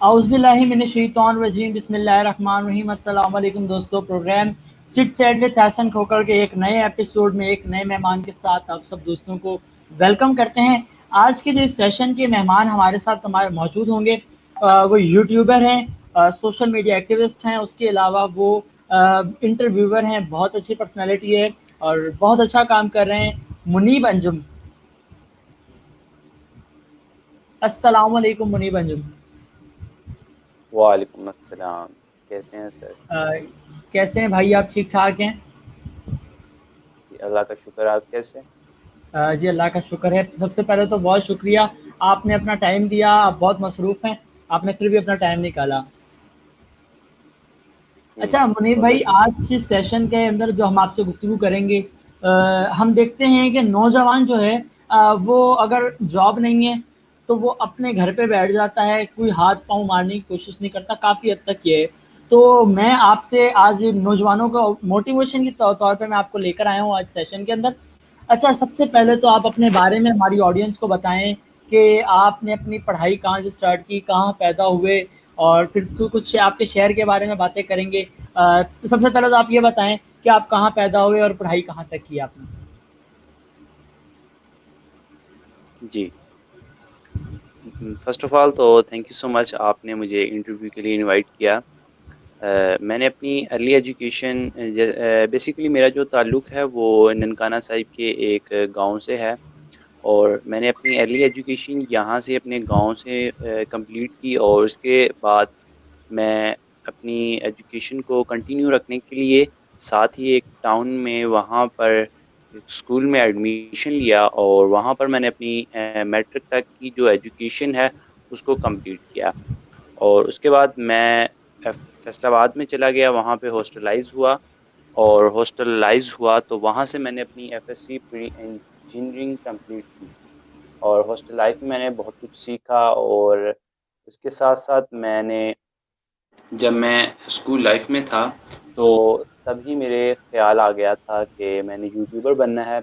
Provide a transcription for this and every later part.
اعوذ باللہ من الشیطان الرجیم بسم اللہ الرحمن الرحیم السلام علیکم دوستو. پروگرام چٹ چیٹ وتھ حسن کھوکر کے ایک نئے ایپیسوڈ میں ایک نئے مہمان کے ساتھ آپ سب دوستوں کو ویلکم کرتے ہیں. آج کے جو اس سیشن کے مہمان ہمارے ساتھ ہمارے موجود ہوں گے وہ یوٹیوبر ہیں, سوشل میڈیا ایکٹیوسٹ ہیں, اس کے علاوہ وہ انٹرویور ہیں, بہت اچھی پرسنالٹی ہے اور بہت اچھا کام کر رہے ہیں. منیب انجم, السلام علیکم منیب انجم. وعلیکم السلام. کیسے ہیں سر؟ کیسے ہیں بھائی آپ؟ ٹھیک ٹھاک ہیں؟ جی اللہ کا شکر. آپ کیسے؟ جی اللہ کا شکر ہے. سب سے پہلے تو بہت شکریہ, آپ نے اپنا ٹائم دیا. آپ بہت مصروف ہیں, آپ نے پھر بھی اپنا ٹائم نکالا. جی اچھا منیر بہت بھائی, بہت شکریہ. آج اس سیشن کے اندر جو ہم آپ سے گفتگو کریں گے, ہم دیکھتے ہیں کہ نوجوان جو ہے وہ اگر جاب نہیں ہے تو وہ اپنے گھر پہ بیٹھ جاتا ہے, کوئی ہاتھ پاؤں مارنے کی کوشش نہیں کرتا. کافی حد تک یہ ہے. تو میں آپ سے آج نوجوانوں کو موٹیویشن کے طور پہ میں آپ کو لے کر آیا ہوں آج سیشن کے اندر. اچھا, سب سے پہلے تو آپ اپنے بارے میں ہماری آڈینس کو بتائیں کہ آپ نے اپنی پڑھائی کہاں سے سٹارٹ کی, کہاں پیدا ہوئے, اور پھر تو کچھ آپ کے شہر کے بارے میں باتیں کریں گے. سب سے پہلے تو آپ یہ بتائیں کہ آپ کہاں پیدا ہوئے اور پڑھائی کہاں تک کی آپ نے. جی فرسٹ آف آل تو تھینک یو سو مچ, آپ نے مجھے انٹرویو کے لیے انوائٹ کیا. میں نے اپنی ارلی ایجوکیشن بیسیکلی میرا جو تعلق ہے وہ ننکانہ صاحب کے ایک گاؤں سے ہے, اور میں نے اپنی ارلی ایجوکیشن یہاں سے اپنے گاؤں سے کمپلیٹ کی, اور اس کے بعد میں اپنی ایجوکیشن کو کنٹینیو رکھنے کے لیے ساتھ ہی ایک ٹاؤن میں وہاں پر اسکول میں ایڈمیشن لیا, اور وہاں پر میں نے اپنی میٹرک تک کی جو ایجوکیشن ہے اس کو کمپلیٹ کیا. اور اس کے بعد میں فیصل آباد میں چلا گیا, وہاں پہ ہاسٹلائز ہوا, اور ہاسٹلائز ہوا تو وہاں سے میں نے اپنی F S C pre engineering complete کی. اور ہاسٹل لائف میں نے بہت کچھ سیکھا, اور اس کے ساتھ ساتھ میں نے جب میں اسکول لائف میں تھا تو تبھی میرے خیال آ گیا تھا کہ میں نے یوٹیوبر بننا ہے.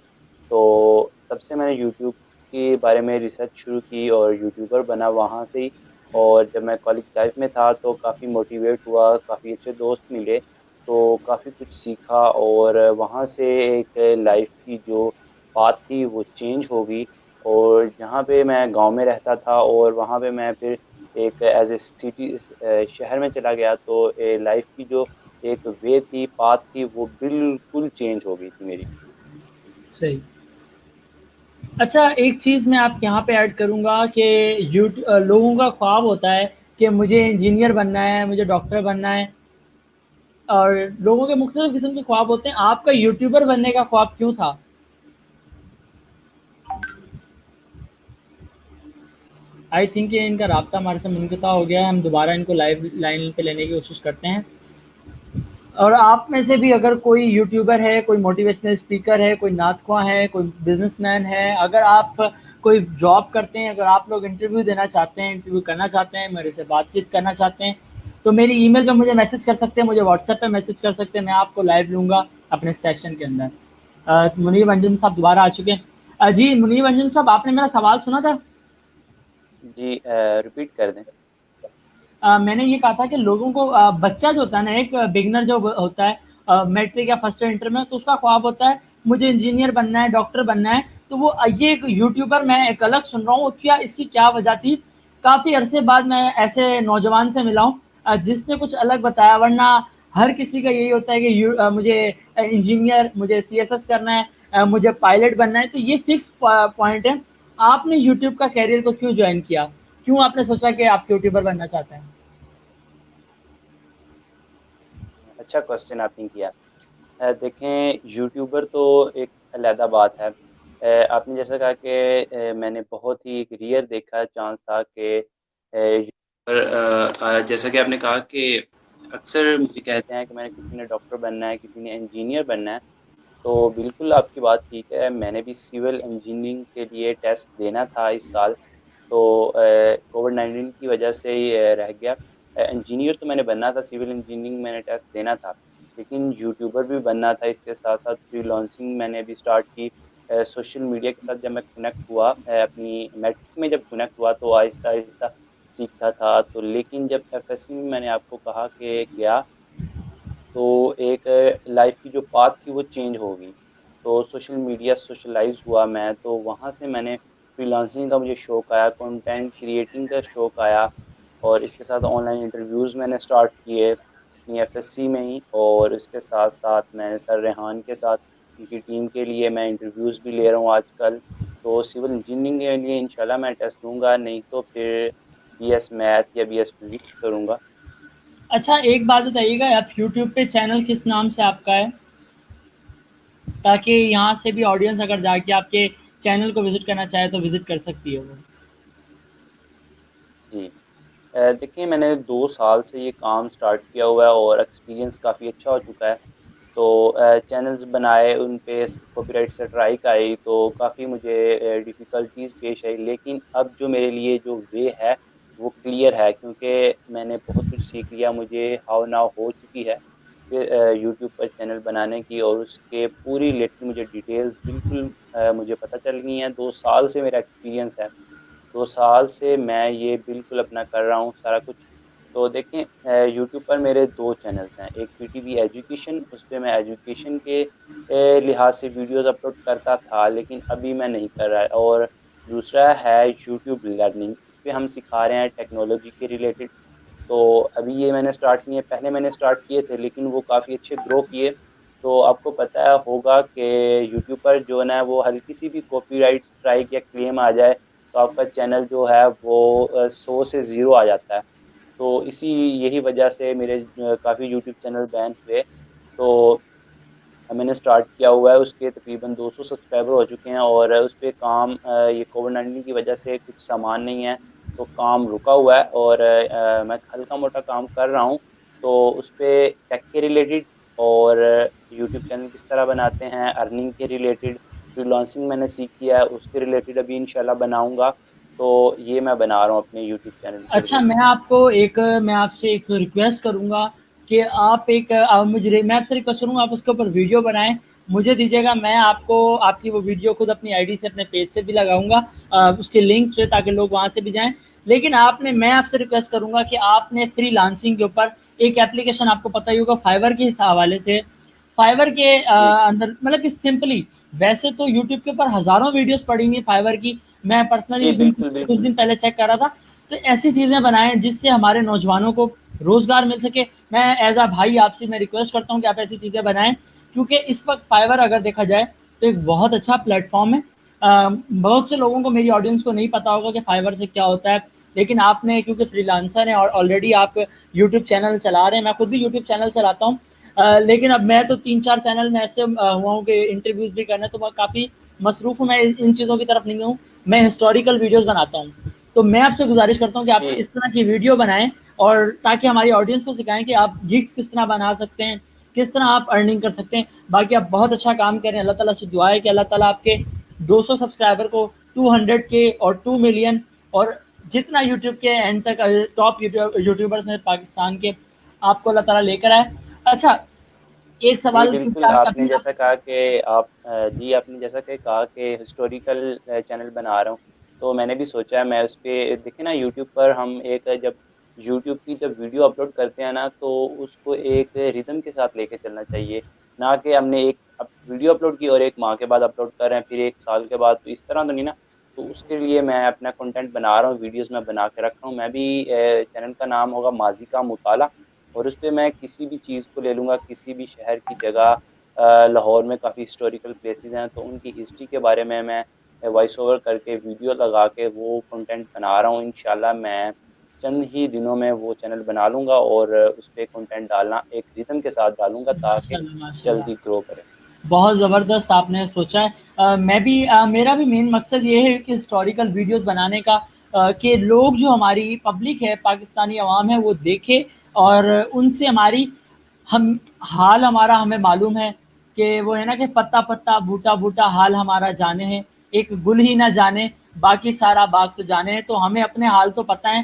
تو تب سے میں نے یوٹیوب کے بارے میں ریسرچ شروع کی اور یوٹیوبر بنا وہاں سے ہی. اور جب میں کالج لائف میں تھا تو کافی موٹیویٹ ہوا, کافی اچھے دوست ملے, تو کافی کچھ سیکھا, اور وہاں سے ایک لائف کی جو بات تھی وہ چینج ہو گئی. اور جہاں پہ میں گاؤں میں رہتا تھا اور وہاں پہ میں پھر ایک ایز اے سٹی شہر میں چلا گیا, تو لائف کی جو ایک وے تھی, پاتھ تھی, وہ بالکل چینج ہو گئی تھی میری. صحیح. اچھا, ایک چیز میں آپ یہاں پہ ایڈ کروں گا کہ لوگوں کا خواب ہوتا ہے کہ مجھے انجینئر بننا ہے, مجھے ڈاکٹر بننا ہے, اور لوگوں کے مختلف قسم کے خواب ہوتے ہیں. آپ کا یوٹیوبر بننے کا خواب کیوں تھا؟ آئی تھنک کہ ان کا رابطہ ہمارے سے منقطع ہو گیا ہے, ہم دوبارہ ان کو لائیو لائن پہ لینے کی کوشش کرتے ہیں. اور آپ میں سے بھی اگر کوئی یوٹیوبر ہے, کوئی موٹیویشنل اسپیکر ہے, کوئی نعت خواں ہے, کوئی بزنس مین ہے, اگر آپ کوئی جاب کرتے ہیں, اگر آپ لوگ انٹرویو دینا چاہتے ہیں, انٹرویو کرنا چاہتے ہیں, میرے سے بات چیت کرنا چاہتے ہیں, تو میری ای میل پہ مجھے میسج کر سکتے ہیں, مجھے واٹس ایپ پہ میسج کر سکتے ہیں. میں آپ کو لائیو لوں گا اپنے سیشن کے اندر. منیب انجم صاحب دوبارہ آ چکے ہیں. جی منیب انجم صاحب, آپ نے میرا سوال سنا تھا؟ جی ریپیٹ کر دیں. میں نے یہ کہا تھا کہ لوگوں کو بچہ جو ہوتا ہے نا, ایک بگنر جو ہوتا ہے میٹرک یا فرسٹ انٹر میں, تو اس کا خواب ہوتا ہے مجھے انجینئر بننا ہے, ڈاکٹر بننا ہے. تو وہ یہ ایک یوٹیوبر میں ایک الگ سن رہا ہوں, کیا اس کی کیا وجہ تھی؟ کافی عرصے بعد میں ایسے نوجوان سے ملا ہوں جس نے کچھ الگ بتایا, ورنہ ہر کسی کا یہی ہوتا ہے کہ مجھے انجینئر, مجھے سی ایس ایس کرنا ہے, مجھے پائلٹ بننا ہے. تو یہ فکس پوائنٹ ہے. آپ نے یوٹیوب کا کیریئر کو کیوں جوائن کیا؟ کیوں آپ نے سوچا کہ آپ یوٹیوبر بننا چاہتے ہیں؟ اچھا کوشچن آپ نے کیا. دیکھیں یوٹیوبر تو ایک علیحدہ بات ہے. آپ نے جیسا کہا کہ میں نے بہت ہی ایک ریئر دیکھا چانس تھا کہ جیسا کہ آپ نے کہا کہ اکثر مجھے کہتے ہیں کہ میں نے کسی نے ڈاکٹر بننا ہے, کسی نے انجینئر بننا ہے. تو بالکل آپ کی بات ٹھیک ہے. میں نے بھی سول انجینئرنگ کے لیے ٹیسٹ دینا تھا اس سال, تو کووڈ 19 کی وجہ سے ہی رہ گیا. انجینئر تو میں نے بننا تھا, سول انجینئرنگ میں نے ٹیسٹ دینا تھا, لیکن یوٹیوبر بھی بننا تھا. اس کے ساتھ ساتھ فری لانسنگ میں نے بھی اسٹارٹ کی. سوشل میڈیا کے ساتھ جب میں کنیکٹ ہوا, اپنی میٹرک میں جب کنیکٹ ہوا, تو آہستہ آہستہ سیکھتا تھا. تو لیکن جب FSC میں میں نے آپ کو کہا کہ گیا تو ایک لائف کی جو پاتھ تھی وہ چینج ہو گئی. تو سوشل میڈیا سوشلائز ہوا میں, تو وہاں سے میں نے فری لانسنگ کا مجھے شوق آیا, کنٹینٹ کریٹنگ کا شوق آیا, اور اس کے ساتھ آن لائن انٹرویوز میں نے اسٹارٹ کیے اپنی FSC میں ہی. اور اس کے ساتھ ساتھ میں سر ریحان کے ساتھ ان کی ٹیم کے لیے میں انٹرویوز بھی لے رہا ہوں آج کل. تو سول انجینئرنگ کے لیے انشاءاللہ میں ٹیسٹ دوں گا, نہیں تو پھر BS میتھ یا BS فزکس کروں گا. اچھا ایک بات بتائیے گا, آپ یوٹیوب پہ چینل کس نام سے آپ کا ہے, تاکہ یہاں سے بھی آڈینس اگر جا کے آپ کے چینل کو وزٹ کرنا چاہے تو وزٹ کر سکتی ہے وہ؟ جی دیکھیں, میں نے 2 سال سے یہ کام سٹارٹ کیا ہوا ہے اور ایکسپیرینس کافی اچھا ہو چکا ہے. تو چینلز بنائے, ان پہ کاپی رائٹ سٹرائک آئی تو کافی مجھے ڈیفیکلٹیز پیش آئی, لیکن اب جو میرے لیے جو وے ہے وہ کلیئر ہے, کیونکہ میں نے بہت کچھ سیکھ لیا, مجھے ہاؤ ناؤ ہو چکی ہے یوٹیوب پر چینل بنانے کی, اور اس کے پوری ریلیٹڈ مجھے ڈیٹیلز بالکل مجھے پتہ چل گئی ہیں. 2 سال سے میرا ایکسپیرینس ہے, 2 سال سے میں یہ بالکل اپنا کر رہا ہوں سارا کچھ. تو دیکھیں یوٹیوب پر میرے 2 چینلز ہیں, ایک PTV ایجوکیشن, اس پہ میں ایجوکیشن کے لحاظ سے ویڈیوز اپلوڈ کرتا تھا لیکن ابھی میں نہیں کر رہا, اور دوسرا ہے یوٹیوب لرننگ, اس پہ ہم سکھا رہے ہیں ٹیکنالوجی کے ریلیٹڈ. تو ابھی یہ میں نے اسٹارٹ کیے, پہلے میں نے اسٹارٹ کیے تھے لیکن وہ کافی اچھے گرو کیے. تو آپ کو پتہ ہوگا کہ یوٹیوب پر جو ہے نا وہ ہلکی سی بھی کاپی رائٹ اسٹرائک یا کلیم آ جائے تو آپ کا چینل جو ہے وہ 100 سے 0 آ جاتا ہے. تو یہی وجہ سے میرے کافی یوٹیوب چینل بین ہوئے. تو میں نے اسٹارٹ کیا ہوا ہے, اس کے تقریباً 200 سبسکرائبر ہو چکے ہیں, اور اس پہ کام یہ کووڈ-19 کی وجہ سے کچھ سامان نہیں ہے تو کام رکا ہوا ہے, اور میں ہلکا موٹا کام کر رہا ہوں. تو اس پہ ٹیک کے ریلیٹڈ اور یوٹیوب چینل کس طرح بناتے ہیں, ارننگ کے ریلیٹڈ, فری لانسنگ میں نے سیکھی ہے اس کے ریلیٹڈ ابھی انشاءاللہ بناؤں گا. تو یہ میں بنا رہا ہوں اپنے یوٹیوب چینل کے اچھا ریلیٹڈ. میں آپ سے ایک ریکویسٹ کروں گا کہ آپ میں آپ سے ریکویسٹ کروں گا آپ اس کے اوپر ویڈیو بنائیں, مجھے دیجیے گا, میں آپ کو آپ کی وہ ویڈیو خود اپنی ID سے اپنے پیج سے بھی لگاؤں گا, اس کے لنک سے, تاکہ لوگ وہاں سے بھی جائیں. لیکن میں آپ سے ریکویسٹ کروں گا کہ آپ نے فری لانسنگ کے اوپر ایک ایپلیکیشن, آپ کو پتہ ہی ہوگا فائبر کے حوالے سے, فائبر کے جی اندر مطلب کہ سمپلی, ویسے تو یوٹیوب کے اوپر ہزاروں ویڈیوز پڑی ہوئی ہیں فائبر کی, میں پرسنلی جی بالکل کچھ بالکل. دن پہلے چیک کر رہا تھا. تو ایسی چیزیں بنائیں جس سے ہمارے نوجوانوں کو روزگار مل سکے. میں ایز اے بھائی آپ سے میں ریکویسٹ کرتا ہوں کہ آپ ایسی چیزیں بنائیں, کیونکہ اس وقت فائبر اگر دیکھا جائے تو ایک بہت اچھا پلیٹ فارم ہے. بہت سے لوگوں کو, میری آڈینس کو نہیں پتا ہوگا کہ فائبر سے کیا ہوتا ہے, لیکن آپ نے کیونکہ فری لانسر ہیں اور آلریڈی آپ یوٹیوب چینل چلا رہے ہیں, میں خود بھی یوٹیوب چینل چلاتا ہوں, لیکن اب میں تو 3-4 چینل میں ایسے ہوا ہوں کہ انٹرویوز بھی کرنا, تو میں کافی مصروف ہوں, میں ان چیزوں کی طرف نہیں ہوں, میں ہسٹوریکل ویڈیوز بناتا ہوں. تو میں آپ سے گزارش کرتا ہوں کہ آپ جی اس طرح کی ویڈیو بنائیں, اور تاکہ ہماری آڈینس کو سکھائیں کہ آپ جگس کس طرح بنا سکتے ہیں, کس طرح آپ ارننگ کر سکتے ہیں. باقی آپ بہت اچھا کام کریں, اللہ تعالیٰ سے دعا ہے کہ اللہ تعالیٰ آپ کے 200 سبسکرائبر کو 200K اور 2 ملین, اور جتنا یوٹیوب کے اینڈ تک ٹاپ یوٹیوبرز ہیں پاکستان کے, آپ کو اللہ تعالیٰ لے کر آئے. اچھا ایک جی سوال بالکل. پوچھا آپ نے ابھی جیسا کہا کہ آپ نے جیسا کہ کہا کہ ہسٹوریکل چینل بنا رہا ہوں, تو میں نے بھی سوچا ہے میں اس پہ دیکھیں نا یوٹیوب پر ہم جب یوٹیوب کی جب ویڈیو اپلوڈ کرتے ہیں نا تو اس کو ایک ریدم کے ساتھ لے کے چلنا چاہیے, نہ کہ ہم نے ایک ویڈیو اپلوڈ کی اور 1 ماہ کے بعد اپلوڈ کر رہے ہیں, پھر 1 سال کے بعد, تو اس طرح تو نہیں نا. تو اس کے لیے میں اپنا کنٹینٹ بنا رہا ہوں, ویڈیوز میں بنا کے رکھ رہا ہوں. میں بھی چینل کا نام ہوگا ماضی کا مطالعہ, اور اس پہ میں کسی بھی چیز کو لے لوں گا, کسی بھی شہر کی جگہ. لاہور میں کافی ہسٹوریکل پلیسز ہیں, تو ان کی ہسٹری کے بارے میں وائس اوور کر کے ویڈیو لگا کے وہ کنٹینٹ بنا رہا ہوں. انشاءاللہ میں چند ہی دنوں میں وہ چینل بنا لوں گا, اور اس پہ کنٹینٹ ڈالنا ایک ریتم کے ساتھ ڈالوں گا تاکہ ماشاء اللہ جلدی گرو کرے. بہت زبردست آپ نے سوچا ہے. میرا بھی مین مقصد یہ ہے کہ ہسٹوریکل ویڈیوز بنانے کا, کہ لوگ جو ہماری پبلک ہے, پاکستانی عوام ہے, وہ دیکھے اور ان سے حال ہمارا ہمیں معلوم ہے, کہ وہ ہے نا کہ پتا پتا بوٹا بوٹا حال ہمارا جانے ہے, ایک گل ہی نہ جانے باقی سارا باغ تو جانے ہے. تو ہمیں اپنے حال تو پتہ ہے,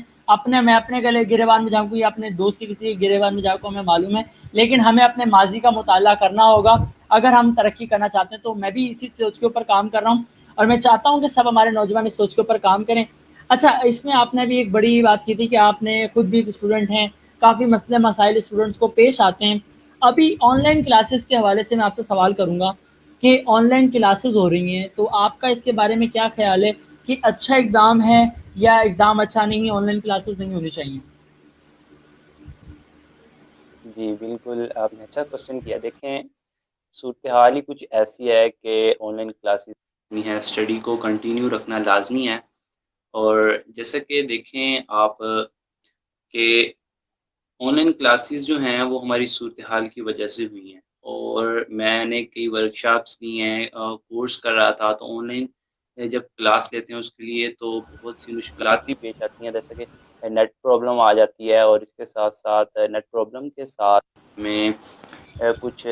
میں اپنے گلے گریبان میں جاؤں گی یا اپنے دوست کی کسی گریبان میں جاؤں کو ہمیں معلوم ہے, لیکن ہمیں اپنے ماضی کا مطالعہ کرنا ہوگا اگر ہم ترقی کرنا چاہتے ہیں. تو میں بھی اسی سوچ کے اوپر کام کر رہا ہوں, اور میں چاہتا ہوں کہ سب ہمارے نوجوان اس سوچ کے اوپر کام کریں. اچھا، اس میں آپ نے بھی ایک بڑی بات کی تھی کہ آپ نے خود بھی ایک اسٹوڈنٹ ہیں، کافی مسئلے مسائل اسٹوڈنٹس کو پیش آتے ہیں۔ ابھی آن لائن کلاسز کے حوالے سے میں آپ سے سوال کروں گا کہ آن لائن کلاسز ہو رہی ہیں، تو آپ کا اس کے بارے میں کیا خیال ہے کہ اچھا اقدام ہے یا اقدام اچھا نہیں ہے، آن لائن کلاسز نہیں ہونی چاہیے؟ جی بالکل، آپ نے اچھا کوشچن کیا۔ دیکھیں، صورتحال ہی کچھ ایسی ہے کہ آن لائن کلاسز ہے، اسٹڈی کو کنٹینیو رکھنا لازمی ہے۔ اور جیسا کہ دیکھیں آپ کہ آن لائن کلاسز جو ہیں وہ ہماری صورتحال کی وجہ سے ہوئی ہیں، اور میں نے کئی ورکشاپس لی ہیں، کورس کر رہا تھا، تو آن لائن جب کلاس لیتے ہیں اس کے لیے تو بہت سی مشکلات بھی پیش آتی ہیں، جیسے کہ نیٹ پرابلم آ جاتی ہے، اور اس کے ساتھ ساتھ نیٹ پرابلم کے ساتھ میں کچھ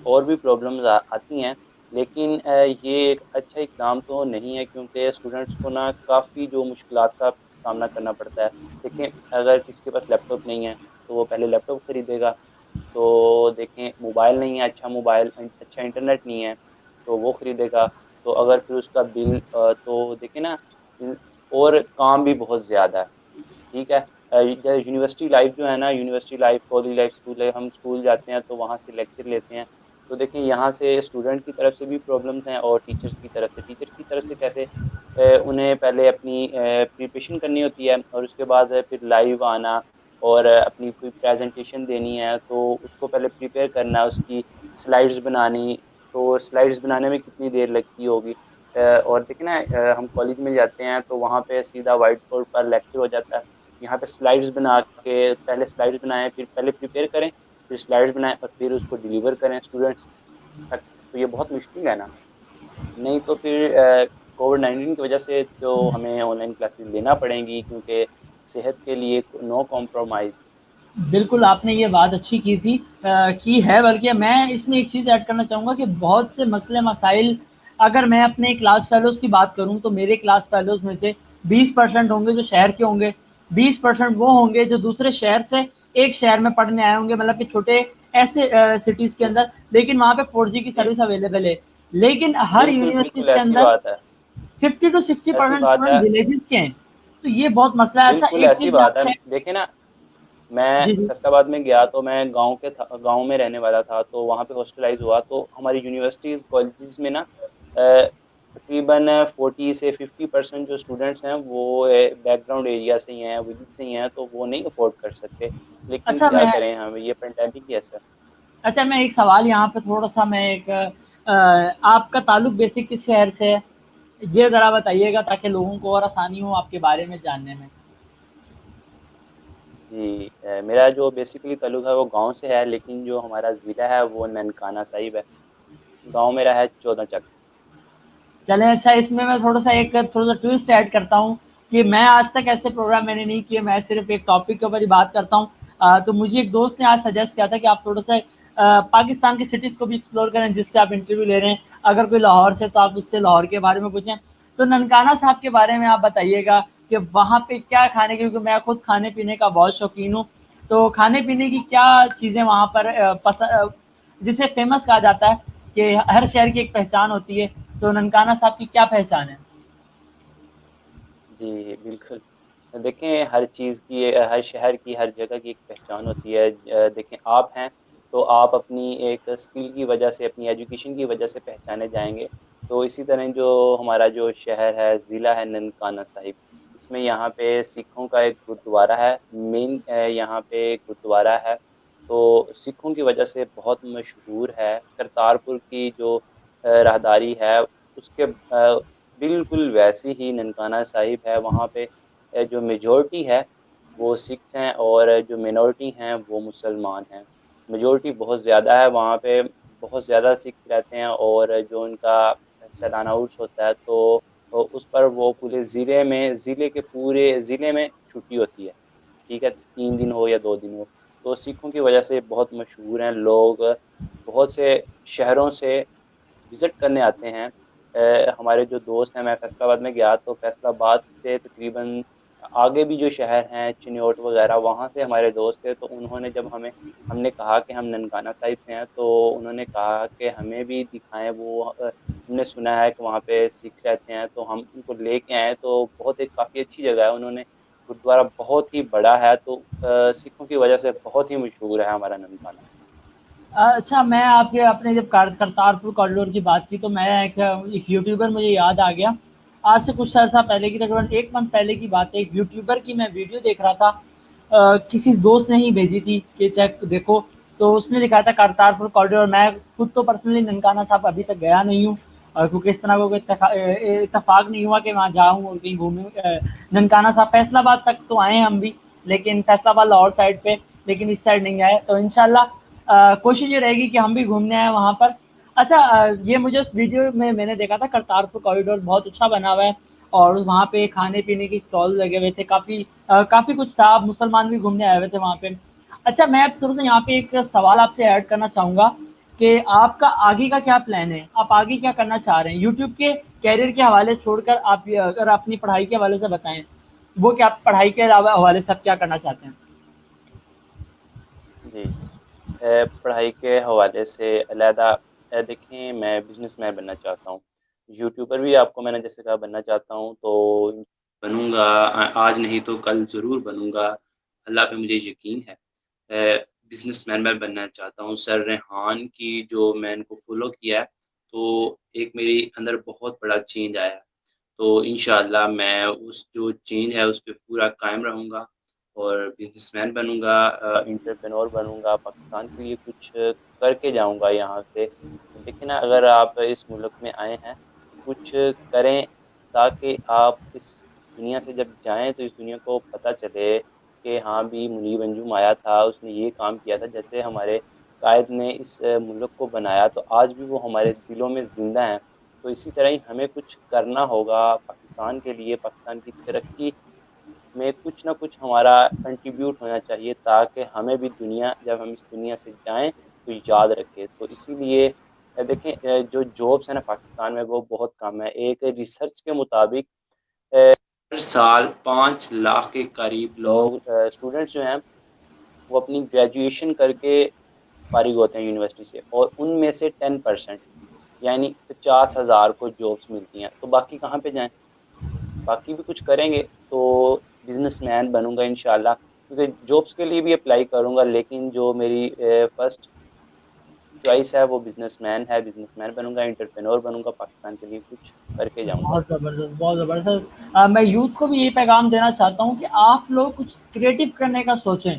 اور بھی پرابلمز آتی ہیں۔ لیکن یہ ایک اچھا اقدام تو نہیں ہے، کیونکہ اسٹوڈنٹس کو نا کافی جو مشکلات کا سامنا کرنا پڑتا ہے۔ دیکھیں، اگر کسی کے پاس لیپ ٹاپ نہیں ہے تو وہ پہلے لیپ ٹاپ خریدے گا، تو دیکھیں موبائل نہیں ہے، اچھا موبائل، اچھا انٹرنیٹ نہیں ہے تو وہ خریدے گا، تو اگر پھر اس کا بل تو دیکھیں نا، اور کام بھی بہت زیادہ ہے، ٹھیک ہے۔ یونیورسٹی لائف جو ہے نا، university life, college life, school life, ہم اسکول جاتے ہیں تو وہاں سے لیکچر لیتے ہیں، تو دیکھیں یہاں سے اسٹوڈنٹ کی طرف سے بھی پرابلمس ہیں، اور ٹیچرس کی طرف سے، کیسے انہیں پہلے اپنی پریپریشن کرنی ہوتی ہے، اور اس کے بعد پھر لائیو آنا، اور اپنی کوئی پریزنٹیشن دینی ہے تو اس کو پہلے پریپیئر کرنا، اس کی سلائڈز بنانی، تو سلائڈز بنانے میں کتنی دیر لگتی ہوگی۔ اور دیکھیں نا، ہم کالج میں جاتے ہیں تو وہاں پہ سیدھا وائٹ بورڈ پر لیکچر ہو جاتا ہے، یہاں پہ سلائڈز بنا کے پہلے سلائڈز بنائیں، پھر پہلے پریپیئر کریں، پھر سلائڈز بنائیں، اور پھر اس کو ڈیلیور کریں اسٹوڈنٹس تک، تو یہ بہت مشکل ہے نا۔ نہیں تو پھر کووڈ 19 کی وجہ سے جو ہمیں آن لائن کلاسز لینا پڑیں گی، کیونکہ صحت کے لیے نو کمپرومائز۔ بالکل، آپ نے یہ بات اچھی کی تھی، کی ہے، بلکہ میں اس میں ایک چیز ایڈ کرنا چاہوں گا کہ بہت سے مسئلے مسائل، اگر میں اپنے کلاس فیلوز کی بات کروں تو میرے کلاس فیلوز میں سے 20% ہوں گے جو شہر کے ہوں گے، 20% وہ ہوں گے جو دوسرے شہر سے ایک شہر میں پڑھنے آئے ہوں گے، مطلب کہ چھوٹے ایسے سٹیز کے اندر، لیکن وہاں پہ 4G کی جی سروس اویلیبل ہے۔ لیکن ہر بالکل یونیورسٹیز بالکل، کے ایسی اندر بات ہے، 50 to 60% ایسی بات ہے، اسٹوڈنٹ ولیجز کے ہیں، تو یہ بہت مسئلہ ہے۔ اچھا، بالکل ایک ایسی چیز میں بات آپ ہے۔ سے، دیکھیں نا، میں جی جی فیصل آباد میں گیا تو میں گاؤں میں رہنے والا تھا، تو وہاں پہ ہاسٹلائز ہوا، تو ہماری یونیورسٹیز کالجز میں نا تقریباً 40 سے 50% جو اسٹوڈنٹس ہیں وہ بیک گراؤنڈ ایریا سے ہی ہیں، ولیج سے ہی ہیں، تو وہ نہیں افورڈ کر سکتے، لیکن اچھا کیا میں کریں ہم، یہ پینڈیمک ہی ایسا۔ اچھا میں ایک سوال یہاں پہ تھوڑا سا میں ایک آپ کا تعلق بیسک کس شہر سے ہے، یہ ذرا بتائیے گا تاکہ لوگوں کو اور آسانی ہو آپ کے بارے میں جاننے میں۔ جی میرا جو بیسیکلی تعلق ہے وہ گاؤں سے ہے، لیکن جو ہمارا ضلع ہے وہ ننکانہ صاحب ہے، گاؤں میرا ہے 14 چک۔ چلیں، اچھا اس میں تھوڑا سا ٹویسٹ ایڈ کرتا ہوں کہ میں آج تک ایسے پروگرام میں نے نہیں کیے، میں صرف ایک ٹاپک کے اوپر ہی بات کرتا ہوں۔ تو مجھے ایک دوست نے آج سجیسٹ کیا تھا کہ آپ تھوڑا سا پاکستان کی سٹیز کو بھی ایکسپلور کریں جس سے آپ انٹرویو لے رہے ہیں، اگر کوئی لاہور سے تو آپ اس سے لاہور کے بارے میں پوچھیں، تو ننکانہ صاحب کے بارے میں آپ بتائیے گا کہ وہاں پہ کیا کھانے، کیونکہ میں خود کھانے پینے کا بہت شوقین ہوں، تو کھانے پینے کی کیا چیزیں وہاں پر جسے فیمس کہا جاتا ہے کہ ہر شہر کی ایک پہچان ہوتی ہے، تو ننکانہ صاحب کی کیا پہچان ہے؟ جی بالکل، دیکھیں ہر چیز کی، ہر شہر کی، ہر جگہ کی ایک پہچان ہوتی ہے۔ دیکھیں آپ ہیں تو آپ اپنی ایک اسکل کی وجہ سے، اپنی ایجوکیشن کی وجہ سے پہچانے جائیں گے، تو اسی طرح جو ہمارا جو شہر ہے، ضلع ہے ننکانہ صاحب، اس میں یہاں پہ سکھوں کا ایک گرودوارہ ہے، مین یہاں پہ گرودوارہ ہے، تو سکھوں کی وجہ سے بہت مشہور ہے۔ کرتارپور کی جو راہداری ہے، اس کے بالکل ویسی ہی ننکانہ صاحب ہے، وہاں پہ جو میجورٹی ہے وہ سکھس ہیں، اور جو مینورٹی ہیں وہ مسلمان ہیں۔ میجورٹی بہت زیادہ ہے وہاں پہ، بہت زیادہ سکھس رہتے ہیں، اور جو ان کا سالانہ عرس ہوتا ہے تو اس پر وہ پورے ضلع کے پورے ضلع میں چھٹی ہوتی ہے، ٹھیک ہے، 3 دن ہو یا 2 دن ہو، تو سکھوں کی وجہ سے بہت مشہور ہیں لوگ، بہت سے شہروں سے وزٹ کرنے آتے ہیں۔ ہمارے جو دوست ہیں، میں فیصل آباد میں گیا تو فیصل آباد سے تقریباً آگے بھی جو شہر ہیں چنیوٹ وغیرہ، وہاں سے ہمارے دوست تھے، تو انہوں نے جب ہم نے کہا کہ ہم ننکانہ صاحب سے ہیں، تو انہوں نے کہا کہ ہمیں بھی دکھائیں وہ ہم نے سنا ہے کہ وہاں پہ سکھ رہتے ہیں، تو ہم ان کو لے کے آئے، تو بہت ایک کافی اچھی جگہ ہے، انہوں نے گرودوارا بہت ہی بڑا ہے، تو سکھوں کی وجہ سے بہت ہی مشہور ہے ہمارا ننکانہ۔ اچھا، میں آپ کے اپنے جب کرتارپور کوریڈور کی بات کی تو میں ایک یوٹیوبر مجھے یاد آ گیا۔ آج سے کچھ عرصہ پہلے کی، تقریباً ایک منتھ پہلے کی بات ہے، ایک یوٹیوبر کی میں ویڈیو دیکھ رہا تھا، کسی دوست نے ہی بھیجی تھی کہ چیک دیکھو، تو اس نے دکھایا تھا کرتارپور کوریڈور۔ میں خود تو پرسنلی ننکانہ صاحب ابھی تک گیا نہیں ہوں، کیونکہ اس طرح کا کوئی اتفاق نہیں ہوا کہ وہاں جاؤں اور کہیں گھوموں۔ ننکانہ صاحب فیصل آباد تک تو آئے ہیں ہم بھی، لیکن فیصل آباد لاہور سائڈ پہ، لیکن اس سائڈ نہیں آئے، تو انشاءاللہ کوشش یہ رہے گی کہ ہم بھی گھومنے آئیں وہاں پر۔ اچھا، یہ مجھے اس ویڈیو میں نے دیکھا تھا کرتارپور کوریڈور بہت اچھا بنا ہوا ہے، اور وہاں پہ کھانے پینے کی اسٹال لگے ہوئے تھے، کافی کچھ تھا، مسلمان بھی گھومنے آئے ہوئے تھے وہاں پہ۔ اچھا، میں تھوڑا سا یہاں پہ ایک سوال آپ سے ایڈ کرنا چاہوں گا کہ آپ کا آگے کا کیا پلان ہے؟ آپ آگے کیا کرنا چاہ رہے ہیں یوٹیوب کے کیریئر کے حوالے چھوڑ کر؟ آپ اگر اپنی پڑھائی کے حوالے سے بتائیں، وہ کیا پڑھائی کے حوالے سے آپ کیا کرنا چاہتے ہیں؟ جی، پڑھائی کے حوالے سے علیحدہ دیکھیں، میں بزنس مین بننا چاہتا ہوں، یوٹیوبر بھی آپ کو میں نے جیسے کہا بننا چاہتا ہوں، تو بنوں گا، آج نہیں تو کل ضرور بنوں گا، اللہ پہ مجھے یقین ہے۔ بزنس مین میں بننا چاہتا ہوں۔ سر ریحان کی جو میں ان کو فالو کیا ہے، تو ایک میری اندر بہت بڑا چینج آیا، تو انشاءاللہ میں اس جو چینج ہے اس پہ پورا قائم رہوں گا، اور بزنس مین بنوں گا، انٹرپرینور بنوں گا، پاکستان کے لیے کچھ کر کے جاؤں گا یہاں سے۔ دیکھیں نا، اگر آپ اس ملک میں آئے ہیں تو کچھ کریں، تاکہ آپ اس دنیا سے جب جائیں تو اس دنیا کو پتہ چلے کہ ہاں بھی منیب انجم آیا تھا، اس نے یہ کام کیا تھا، جیسے ہمارے قائد نے اس ملک کو بنایا تو آج بھی وہ ہمارے دلوں میں زندہ ہیں۔ تو اسی طرح ہی ہمیں کچھ کرنا ہوگا پاکستان کے لیے، پاکستان کی ترقی میں کچھ نہ کچھ ہمارا کنٹریبیوٹ ہونا چاہیے، تاکہ ہمیں بھی دنیا، جب ہم اس دنیا سے جائیں تو یاد رکھے۔ تو اسی لیے دیکھیں، جو جابس ہیں نا پاکستان میں وہ بہت کم ہے۔ ایک ریسرچ کے مطابق ہر سال 5 لاکھ کے قریب لوگ، اسٹوڈنٹس جو ہیں، وہ اپنی گریجویشن کر کے فارغ ہوتے ہیں یونیورسٹی سے، اور ان میں سے 10%، یعنی 50,000 کو جابس ملتی ہیں، تو باقی کہاں پہ جائیں؟ باقی بھی کچھ کریں گے تو بزنس مین بنوں گا انشاءاللہ، کیونکہ جابس کے لیے بھی اپلائی کروں گا، لیکن جو میری فرسٹ چوائس ہے وہ بزنس مین ہے، بزنس مین بنوں گا، انٹرپرینور بنوں گا، پاکستان کے لیے کچھ کر کے جاؤں گا۔ بہت زبردست، بہت زبردست۔ میں یوتھ کو بھی یہی پیغام دینا چاہتا ہوں کہ آپ لوگ کچھ کریٹو کرنے کا سوچیں۔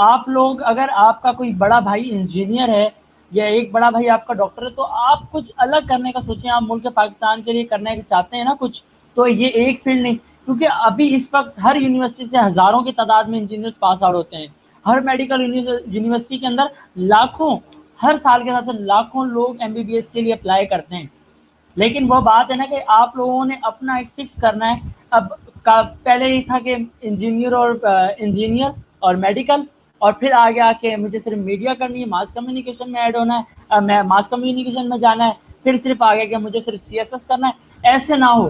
آپ لوگ، اگر آپ کا کوئی بڑا بھائی انجینئر ہے یا ایک بڑا بھائی آپ کا ڈاکٹر ہے، تو آپ کچھ الگ کرنے کا سوچیں۔ آپ ملک پاکستان کے لیے کرنے کے چاہتے ہیں نا کچھ، تو یہ ایک فیلڈ نہیں، کیونکہ ابھی اس وقت ہر یونیورسٹی سے ہزاروں کی تعداد میں انجینئر پاس آؤٹ ہوتے ہیں۔ ہر میڈیکل یونیورسٹی کے اندر لاکھوں، ہر سال کے ساتھ لاکھوں لوگ ایم بی بی ایس کے لیے اپلائی کرتے ہیں۔ لیکن وہ بات ہے نا کہ آپ لوگوں نے اپنا ایک فکس کرنا ہے۔ اب پہلے یہ تھا کہ انجینئر اور میڈیکل، اور پھر آگے آ کے مجھے صرف میڈیا کرنی ہے، ماس کمیونیکیشن میں ایڈ ہونا ہے، میں ماس کمیونیکیشن میں جانا ہے، پھر صرف آگے کہ مجھے صرف سی ایس ایس کرنا ہے۔ ایسے نہ ہو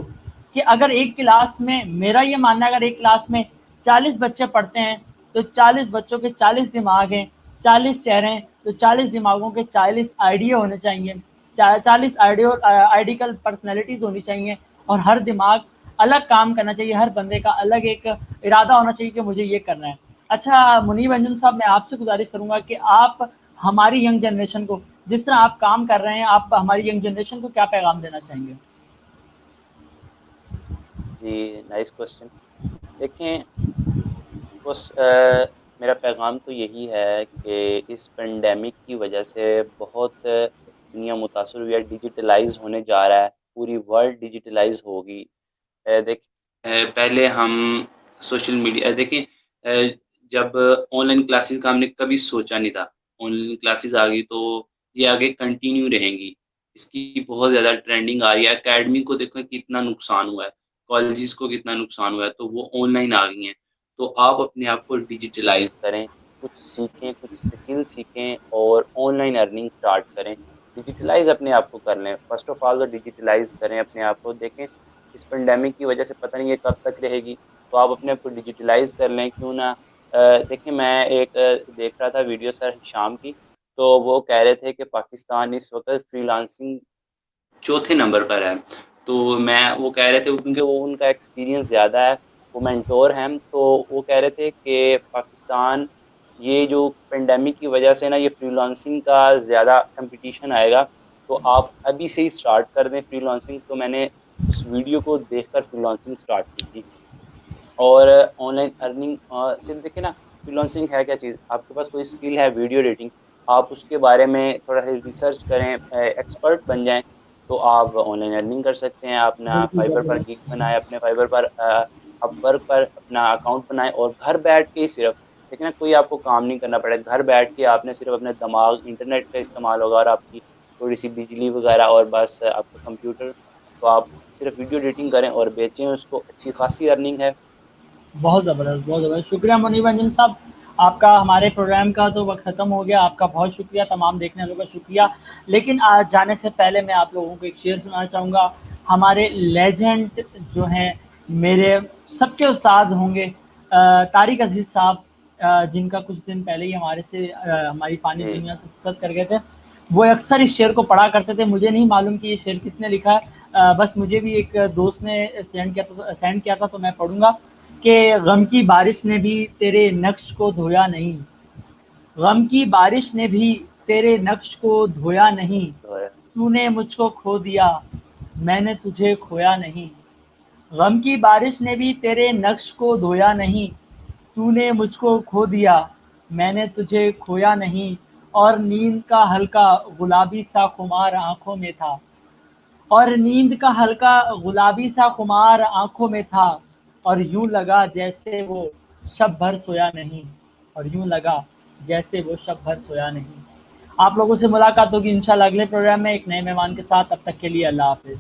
کہ اگر ایک کلاس میں، میرا یہ ماننا ہے، اگر ایک کلاس میں 40 بچے پڑھتے ہیں تو 40 بچوں کے 40 دماغ ہیں، 40 چہرے ہیں، تو 40 دماغوں کے 40 آئیڈیا ہونے چاہیے، 40 آئیڈیکل پرسنالٹیز ہونی چاہیے، اور ہر دماغ الگ کام کرنا چاہیے، ہر بندے کا الگ ایک ارادہ ہونا چاہیے کہ مجھے یہ کرنا ہے۔ اچھا منیب انجم صاحب، میں آپ سے گزارش کروں گا کہ آپ ہماری ینگ جنریشن کو، جس طرح آپ کام کر رہے ہیں، آپ ہماری ینگ جنریشن کو کیا پیغام دینا چاہیں گے؟ جی، نائس کوشچن۔ دیکھیں، بس میرا پیغام تو یہی ہے کہ اس پینڈیمک کی وجہ سے بہت دنیا متاثر ہوئی ہے، ڈیجیٹلائز ہونے جا رہا ہے، پوری ورلڈ ڈیجیٹلائز ہوگی۔ دیکھ پہلے ہم سوشل میڈیا، دیکھیں جب آن لائن کلاسز کا ہم نے کبھی سوچا نہیں تھا، آن لائن کلاسز آ گئی تو یہ آگے کنٹینیو رہیں گی، اس کی بہت زیادہ ٹرینڈنگ آ رہی ہے۔ اکیڈمی کو دیکھو کتنا نقصان ہوا ہے، کالجز کو کتنا نقصان ہوا ہے، تو وہ آن لائن آ گئی ہیں۔ تو آپ اپنے آپ کو ڈیجیٹلائز کریں، کچھ سیکھیں، کچھ سکل سیکھیں، اور آن لائن ارننگ سٹارٹ کریں۔ ڈیجیٹلائز اپنے آپ کو کر لیں، فرسٹ آف آل تو ڈیجیٹلائز کریں اپنے آپ کو۔ دیکھیں اس پینڈیمک کی وجہ سے پتہ نہیں یہ کب تک رہے گی، تو آپ اپنے آپ کو ڈیجیٹلائز کر لیں، کیوں نہ دیکھیں میں ایک دیکھ رہا تھا ویڈیو سر شام کی، تو وہ کہہ رہے تھے کہ پاکستان اس وقت فری لانسنگ چوتھے نمبر پر ہے. تو میں وہ کہہ رہے تھے کیونکہ وہ ان کا ایکسپیرینس زیادہ ہے, وہ مینٹور ہیں, تو وہ کہہ رہے تھے کہ پاکستان یہ جو پینڈیمک کی وجہ سے نا یہ فری لانسنگ کا زیادہ کمپٹیشن آئے گا, تو آپ ابھی سے ہی اسٹارٹ کر دیں فری لانسنگ. تو میں نے اس ویڈیو کو دیکھ کر فری لانسنگ اسٹارٹ کی تھی. اور آن لائن ارننگ صرف دیکھیں نا, فری لانسنگ ہے کیا چیز, آپ کے پاس کوئی اسکل ہے ویڈیو ایڈیٹنگ, آپ اس کے بارے میں تھوڑا سا ریسرچ کریں, ایکسپرٹ بن جائیں, تو آپ آن لائن ارننگ کر سکتے ہیں. اپنا بالکل فائبر پر گگ ضرورت. بنائیں, اپنے فائبر پر اپ ورک پر اپنا اکاؤنٹ بنائیں, اور گھر بیٹھ کے صرف لیکن کوئی آپ کو کام نہیں کرنا پڑے, گھر بیٹھ کے آپ نے صرف اپنے دماغ, انٹرنیٹ کا استعمال ہوگا اور آپ کی تھوڑی سی بجلی وغیرہ اور بس آپ کا کمپیوٹر, تو آپ صرف ویڈیو ایڈیٹنگ کریں اور بیچیں اس کو, اچھی خاصی ارننگ ہے. بہت زبردست, بہت زبردست. شکریہ منیب انجم صاحب, آپ کا ہمارے پروگرام کا تو وقت ختم ہو گیا. آپ کا بہت شکریہ, تمام دیکھنے والوں کا شکریہ. لیکن آج جانے سے پہلے میں آپ لوگوں کو ایک شعر سنانا چاہوں گا. ہمارے لیجنڈ جو ہیں, میرے سب کے استاد ہوں گے, طارق عزیز صاحب, جن کا کچھ دن پہلے ہی ہمارے سے ہماری فانی جی دنیا سے رخصت کر گئے تھے. وہ اکثر اس شعر کو پڑھا کرتے تھے. مجھے نہیں معلوم کہ یہ شعر کس نے لکھا ہے, بس مجھے بھی ایک دوست نے سینڈ کیا تھا, تو میں پڑھوں گا کہ غم کی بارش نے بھی تیرے نقش کو دھویا نہیں, غم کی بارش نے بھی تیرے نقش کو دھویا نہیں, تو ہے. تو نے مجھ کو کھو دیا, میں نے تجھے کھویا نہیں. غم کی بارش نے بھی تیرے نقش کو دھویا نہیں, تو نے مجھ کو کھو دیا, میں نے تجھے کھویا نہیں. اور نیند کا ہلکا گلابی سا خمار آنکھوں میں تھا, اور نیند کا ہلکا گلابی سا خمار آنکھوں میں تھا, اور یوں لگا جیسے وہ شب بھر سویا نہیں, اور یوں لگا جیسے وہ شب بھر سویا نہیں. آپ لوگوں سے ملاقات ہوگی انشاءاللہ اگلے پروگرام میں ایک نئے مہمان کے ساتھ. تب تک کے لیے اللہ حافظ.